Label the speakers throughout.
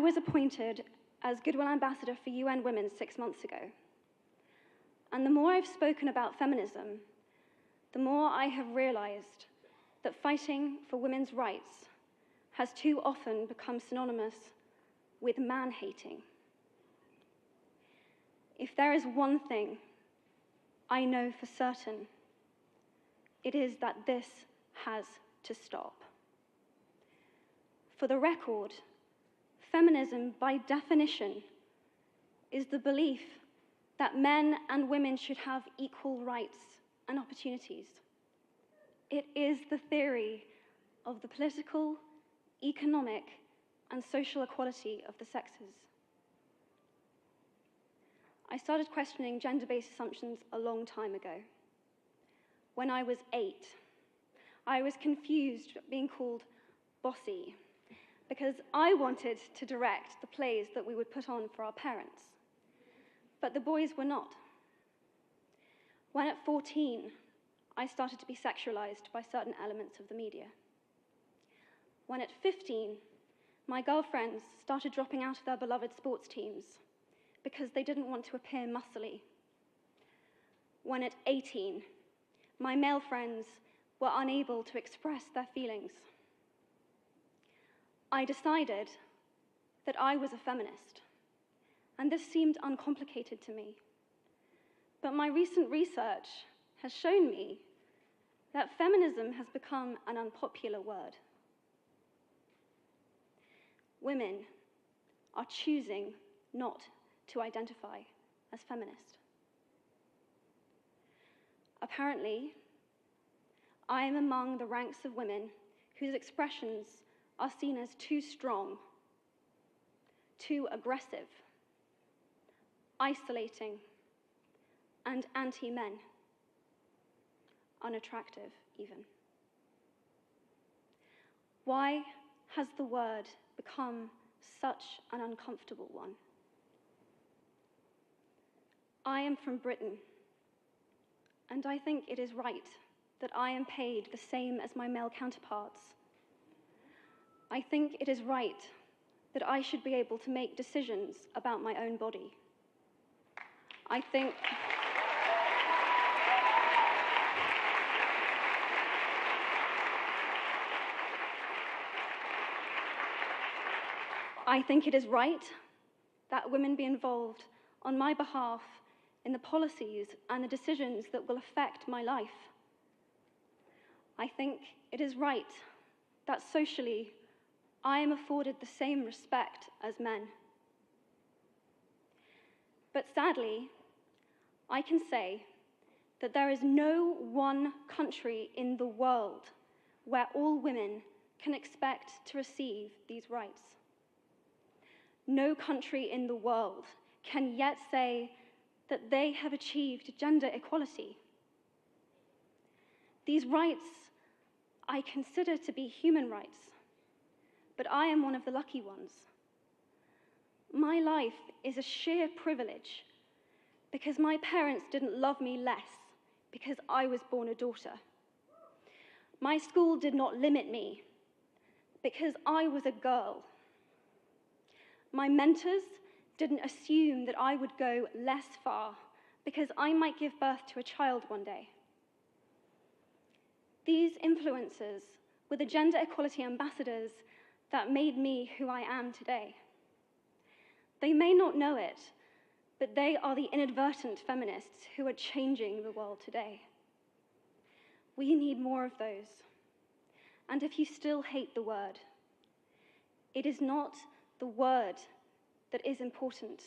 Speaker 1: was appointed as Goodwill Ambassador for UN Women 6 months ago. And the more I've spoken about feminism, the more I have realized that fighting for women's rights has too often become synonymous with man-hating. If there is one thing I know for certain, it is that this has to stop. For the record, feminism, by definition, is the belief that men and women should have equal rights and opportunities. It is the theory of the political, economic, and social equality of the sexes. I started questioning gender-based assumptions a long time ago. When I was 8, I was confused at being called bossy because I wanted to direct the plays that we would put on for our parents, but the boys were not. When at 14, I started to be sexualized by certain elements of the media. When at 15, my girlfriends started dropping out of their beloved sports teams because they didn't want to appear muscly. When at 18, my male friends were unable to express their feelings. I decided that I was a feminist, and this seemed uncomplicated to me. But my recent research has shown me that feminism has become an unpopular word. Women are choosing not to identify as feminist. Apparently, I am among the ranks of women whose expressions are seen as too strong, too aggressive, isolating, and anti-men, unattractive even. Why has the word become such an uncomfortable one? I am from Britain, and I think it is right that I am paid the same as my male counterparts. I think it is right that I should be able to make decisions about my own body. I think it is right that women be involved on my behalf in the policies and the decisions that will affect my life. I think it is right that socially I am afforded the same respect as men. But sadly, I can say that there is no one country in the world where all women can expect to receive these rights. No country in the world can yet say that they have achieved gender equality. These rights I consider to be human rights, but I am one of the lucky ones. My life is a sheer privilege because my parents didn't love me less because I was born a daughter. My school did not limit me because I was a girl. My mentors didn't assume that I would go less far because I might give birth to a child one day. These influences were the gender equality ambassadors that made me who I am today. They may not know it, but they are the inadvertent feminists who are changing the world today. We need more of those. And if you still hate the word, it is not the word that is important.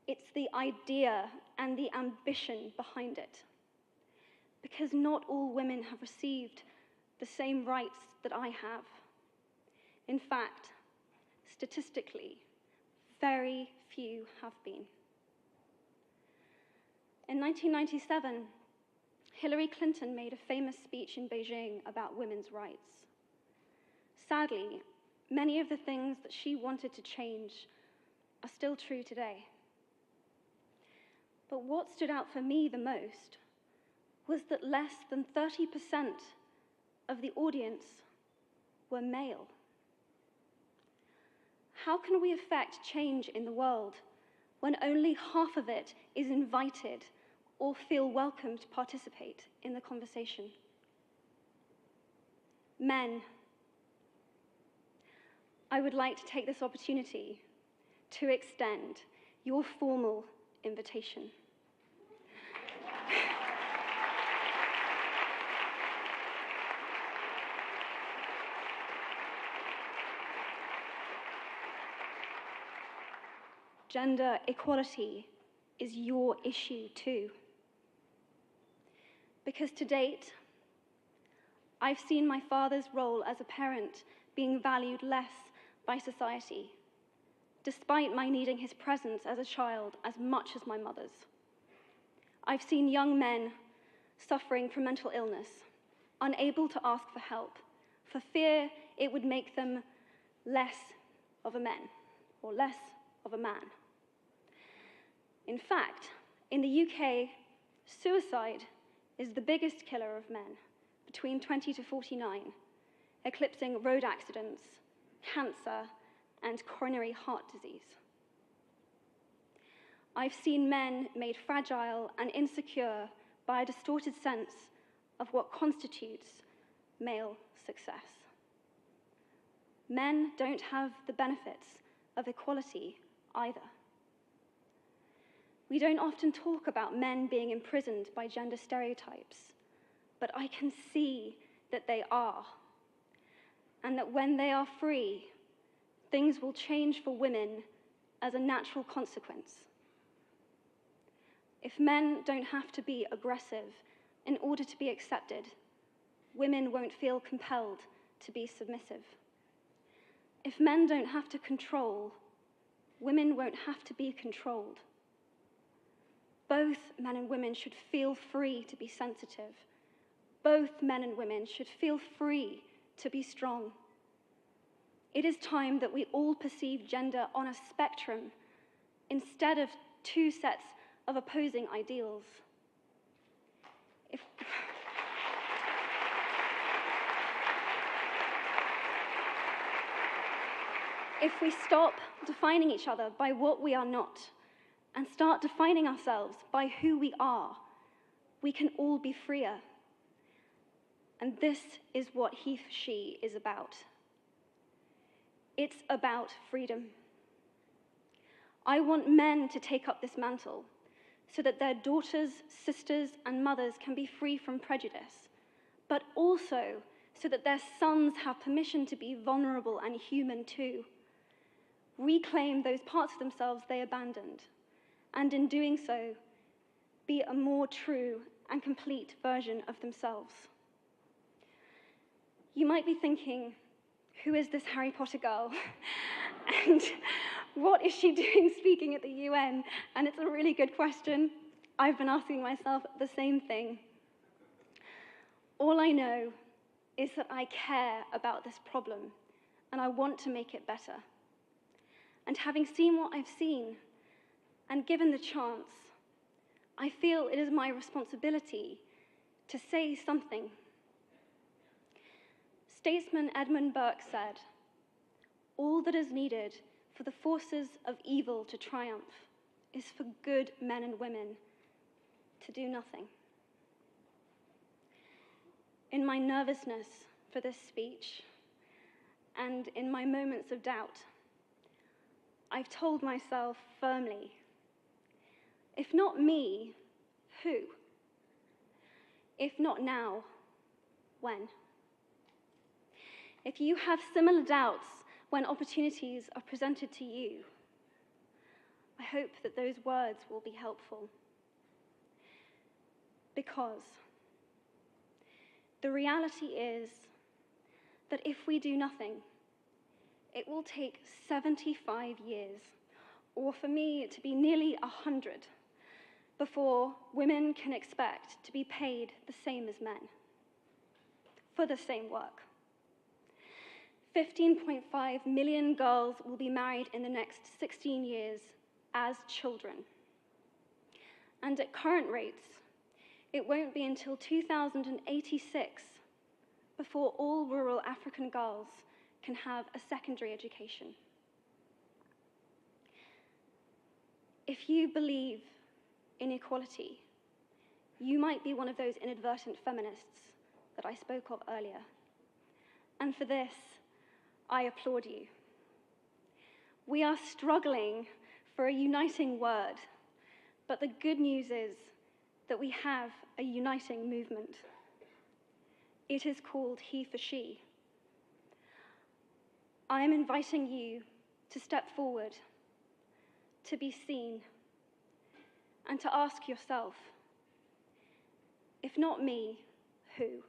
Speaker 1: It's the idea and the ambition behind it. Because not all women have received the same rights that I have. In fact, statistically, very few have been. In 1997, Hillary Clinton made a famous speech in Beijing about women's rights. Sadly, many of the things that she wanted to change are still true today. But what stood out for me the most was that less than 30% of the audience were male. How can we affect change in the world when only half of it is invited or feel welcome to participate in the conversation? Men, I would like to take this opportunity to extend your formal invitation. Gender equality is your issue too. Because to date, I've seen my father's role as a parent being valued less by society, despite my needing his presence as a child as much as my mother's. I've seen young men suffering from mental illness, unable to ask for help, for fear it would make them less of a man or less of a man. In fact, in the UK, suicide is the biggest killer of men between 20 to 49, eclipsing road accidents, cancer, and coronary heart disease. I've seen men made fragile and insecure by a distorted sense of what constitutes male success. Men don't have the benefits of equality either. We don't often talk about men being imprisoned by gender stereotypes, but I can see that they are, and that when they are free, things will change for women as a natural consequence. If men don't have to be aggressive in order to be accepted, women won't feel compelled to be submissive. If men don't have to control, women won't have to be controlled. Both men and women should feel free to be sensitive. Both men and women should feel free to be strong. It is time that we all perceive gender on a spectrum instead of two sets of opposing ideals. If we stop defining each other by what we are not and start defining ourselves by who we are, we can all be freer. And this is what he, she is about. It's about freedom. I want men to take up this mantle so that their daughters, sisters, and mothers can be free from prejudice, but also so that their sons have permission to be vulnerable and human too. Reclaim those parts of themselves they abandoned, and in doing so, be a more true and complete version of themselves. You might be thinking, who is this Harry Potter girl? And what is she doing speaking at the UN? And it's a really good question. I've been asking myself the same thing. All I know is that I care about this problem, and I want to make it better. And having seen what I've seen, and given the chance, I feel it is my responsibility to say something. Statesman Edmund Burke said, "All that is needed for the forces of evil to triumph is for good men and women to do nothing." In my nervousness for this speech, and in my moments of doubt, I've told myself firmly, if not me, who? If not now, when? If you have similar doubts when opportunities are presented to you, I hope that those words will be helpful. Because the reality is that if we do nothing, it will take 75 years, or for me to be nearly 100, before women can expect to be paid the same as men for the same work. 15.5 million girls will be married in the next 16 years as children. And at current rates, it won't be until 2086 before all rural African girls can have a secondary education. If you believe in equality, you might be one of those inadvertent feminists that I spoke of earlier. And for this, I applaud you. We are struggling for a uniting word, but the good news is that we have a uniting movement. It is called He for She. I am inviting you to step forward, to be seen, and to ask yourself, if not me, who?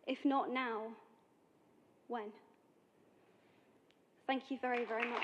Speaker 1: If not now, when? Thank you very, very much.